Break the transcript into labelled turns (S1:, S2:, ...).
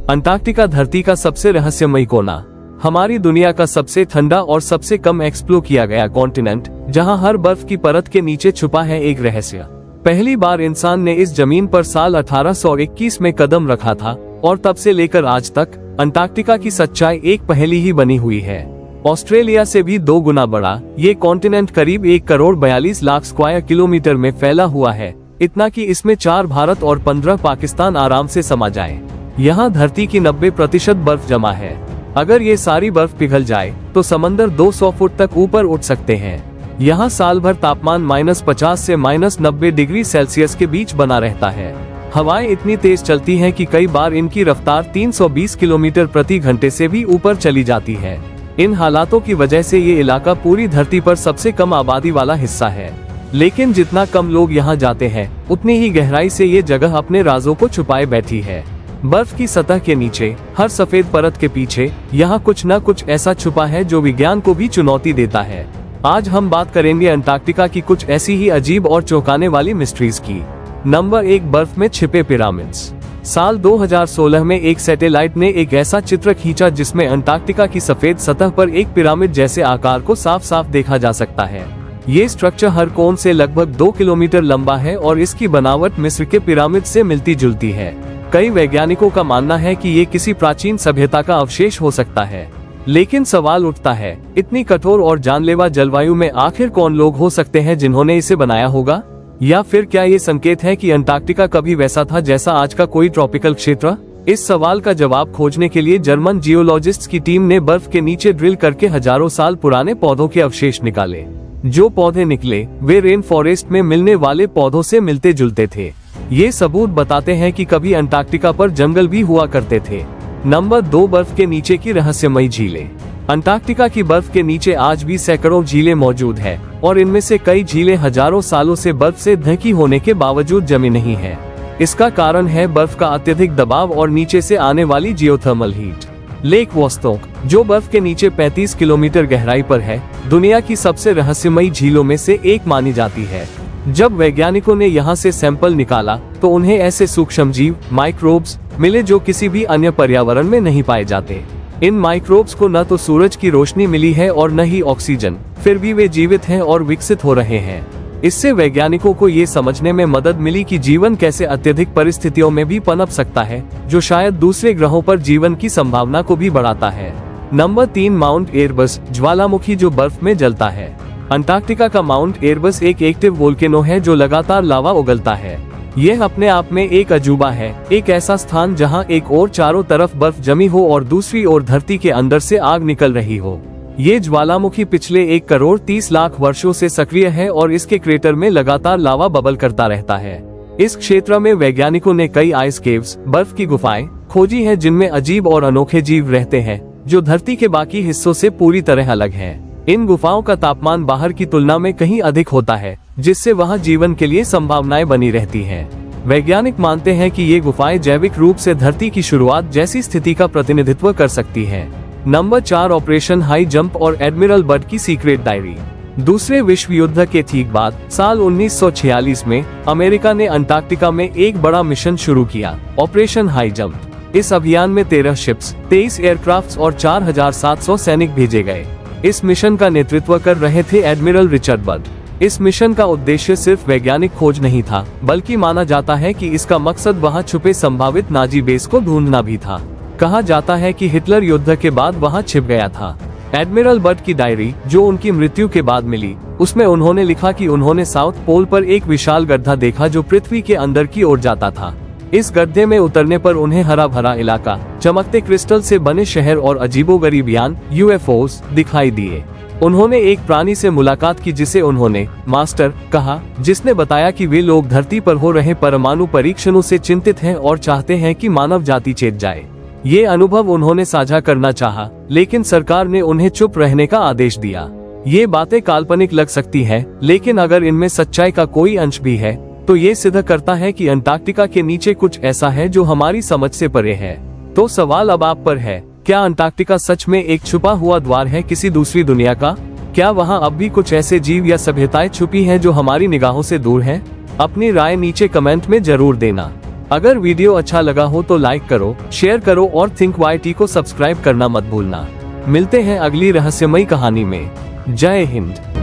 S1: Antarctica धरती का सबसे रहस्यमयी कोना, हमारी दुनिया का सबसे ठंडा और सबसे कम एक्सप्लोर किया गया कॉन्टिनेंट, जहां हर बर्फ की परत के नीचे छुपा है एक रहस्य। पहली बार इंसान ने इस जमीन पर साल 1821 में कदम रखा था और तब से लेकर आज तक अंटार्कटिका की सच्चाई एक पहेली ही बनी हुई है। ऑस्ट्रेलिया से भी 2 गुना बड़ा ये कॉन्टिनेंट करीब 1,42,00,000 स्क्वायर किलोमीटर में फैला हुआ है, इतना कि इसमें 4 भारत और 15 पाकिस्तान आराम से समा जाए। यहाँ धरती की 90% बर्फ जमा है। अगर ये सारी बर्फ पिघल जाए तो समंदर 200 फुट तक ऊपर उठ सकते हैं। यहाँ साल भर तापमान -50 से -90 डिग्री सेल्सियस के बीच बना रहता है। हवाएं इतनी तेज चलती हैं कि कई बार इनकी रफ्तार 320 किलोमीटर प्रति घंटे से भी ऊपर चली जाती है। इन हालातों की वजह से ये इलाका पूरी धरती पर सबसे कम आबादी वाला हिस्सा है, लेकिन जितना कम लोग यहाँ जाते हैं उतनी ही गहराई से ये जगह अपने राजों को छुपाए बैठी है। बर्फ की सतह के नीचे हर सफेद परत के पीछे यहाँ कुछ न कुछ ऐसा छुपा है जो विज्ञान को भी चुनौती देता है। आज हम बात करेंगे अंटार्कटिका की कुछ ऐसी ही अजीब और चौंकाने वाली मिस्ट्रीज की। नंबर 1, बर्फ में छिपे पिरामिड्स। साल 2016 में एक सैटेलाइट ने एक ऐसा चित्र खींचा जिसमें अंटार्कटिका की सफेद सतह पर एक पिरामिड जैसे आकार को साफ साफ देखा जा सकता है। ये स्ट्रक्चर हर कोण से लगभग 2 किलोमीटर लंबा है और इसकी बनावट मिस्र के पिरामिड से मिलती जुलती है। कई वैज्ञानिकों का मानना है कि ये किसी प्राचीन सभ्यता का अवशेष हो सकता है, लेकिन सवाल उठता है, इतनी कठोर और जानलेवा जलवायु में आखिर कौन लोग हो सकते हैं जिन्होंने इसे बनाया होगा? या फिर क्या ये संकेत है कि अंटार्कटिका कभी वैसा था जैसा आज का कोई ट्रॉपिकल क्षेत्र? इस सवाल का जवाब खोजने के लिए जर्मन जियोलॉजिस्ट्स की टीम ने बर्फ के नीचे ड्रिल करके हजारों साल पुराने पौधों के अवशेष निकाले। जो पौधे निकले वे रेन फॉरेस्ट में मिलने वाले पौधों से मिलते जुलते थे। ये सबूत बताते हैं कि कभी अंटार्कटिका पर जंगल भी हुआ करते थे। नंबर 2, बर्फ के नीचे की रहस्यमयी झीलें। अंटार्कटिका की बर्फ के नीचे आज भी सैकड़ों झीलें मौजूद है और इनमें से कई झीलें हजारों सालों से बर्फ से ढकी होने के बावजूद जमी नहीं है। इसका कारण है बर्फ का अत्यधिक दबाव और नीचे से आने वाली जियोथर्मल हीट। लेक वोस्टोक, जो बर्फ के नीचे 35 किलोमीटर गहराई पर है, दुनिया की सबसे रहस्यमयी झीलों में से एक मानी जाती है। जब वैज्ञानिकों ने यहाँ से सैंपल निकाला तो उन्हें ऐसे सूक्ष्मजीव माइक्रोब्स मिले जो किसी भी अन्य पर्यावरण में नहीं पाए जाते। इन माइक्रोब्स को न तो सूरज की रोशनी मिली है और न ही ऑक्सीजन, फिर भी वे जीवित हैं और विकसित हो रहे हैं। इससे वैज्ञानिकों को ये समझने में मदद मिली कि जीवन कैसे अत्यधिक परिस्थितियों में भी पनप सकता है, जो शायद दूसरे ग्रहों पर जीवन की संभावना को भी बढ़ाता है। नंबर 3, माउंट एरबस, ज्वालामुखी जो बर्फ में जलता है। अंटार्कटिका का माउंट एरबस एक एक्टिव वोल्केनो है जो लगातार लावा उगलता है। यह अपने आप में एक अजूबा है, एक ऐसा स्थान जहां एक ओर चारों तरफ बर्फ जमी हो और दूसरी ओर धरती के अंदर से आग निकल रही हो। ये ज्वालामुखी पिछले 1,30,00,000 वर्षों से सक्रिय है और इसके क्रेटर में लगातार लावा बबल करता रहता है। इस क्षेत्र में वैज्ञानिकों ने कई आइस केव्स, बर्फ की गुफाएं खोजी हैं जिनमें अजीब और अनोखे जीव रहते हैं जो धरती के बाकी हिस्सों से पूरी तरह अलग हैं। इन गुफाओं का तापमान बाहर की तुलना में कहीं अधिक होता है, जिससे वहां जीवन के लिए संभावनाएं बनी रहती हैं। वैज्ञानिक मानते हैं कि ये गुफाएं जैविक रूप से धरती की शुरुआत जैसी स्थिति का प्रतिनिधित्व कर सकती हैं। नंबर 4, ऑपरेशन हाई जंप और एडमिरल बड की सीक्रेट डायरी। दूसरे विश्व युद्ध के ठीक बाद साल 1946 में अमेरिका ने अंटार्कटिका में एक बड़ा मिशन शुरू किया, ऑपरेशन हाई जंप। इस अभियान में 13 शिप्स, 23 एयरक्राफ्ट और 4,700 सैनिक भेजे गए। इस मिशन का नेतृत्व कर रहे थे एडमिरल रिचर्ड बड। इस मिशन का उद्देश्य सिर्फ वैज्ञानिक खोज नहीं था, बल्कि माना जाता है कि इसका मकसद वहां छुपे संभावित नाजी बेस को ढूंढना भी था। कहा जाता है कि हिटलर युद्ध के बाद वहां छिप गया था। एडमिरल बड की डायरी, जो उनकी मृत्यु के बाद मिली, उसमें उन्होंने लिखा कि उन्होंने साउथ पोल पर एक विशाल गड्ढा देखा जो पृथ्वी के अंदर की ओर जाता था। इस गड्ढे में उतरने पर उन्हें हरा भरा इलाका, चमकते क्रिस्टल से बने शहर और अजीबोगरीब यान UFOs दिखाई दिए। उन्होंने एक प्राणी से मुलाकात की जिसे उन्होंने मास्टर कहा, जिसने बताया कि वे लोग धरती पर हो रहे परमाणु परीक्षणों से चिंतित हैं और चाहते हैं कि मानव जाति चेत जाए। ये अनुभव उन्होंने साझा करना चाहा, लेकिन सरकार ने उन्हें चुप रहने का आदेश दिया। ये बातें काल्पनिक लग सकती हैं, लेकिन अगर इनमें सच्चाई का कोई अंश भी है तो ये सिद्ध करता है कि अंटार्कटिका के नीचे कुछ ऐसा है जो हमारी समझ से परे है। तो सवाल अब आप पर है, क्या अंटार्कटिका सच में एक छुपा हुआ द्वार है किसी दूसरी दुनिया का? क्या वहाँ अब भी कुछ ऐसे जीव या सभ्यताएं छुपी हैं जो हमारी निगाहों से दूर हैं? अपनी राय नीचे कमेंट में जरूर देना। अगर वीडियो अच्छा लगा हो तो लाइक करो, शेयर करो और थिंक YT को सब्सक्राइब करना मत भूलना। मिलते हैं अगली रहस्यमयी कहानी में। जय हिंद।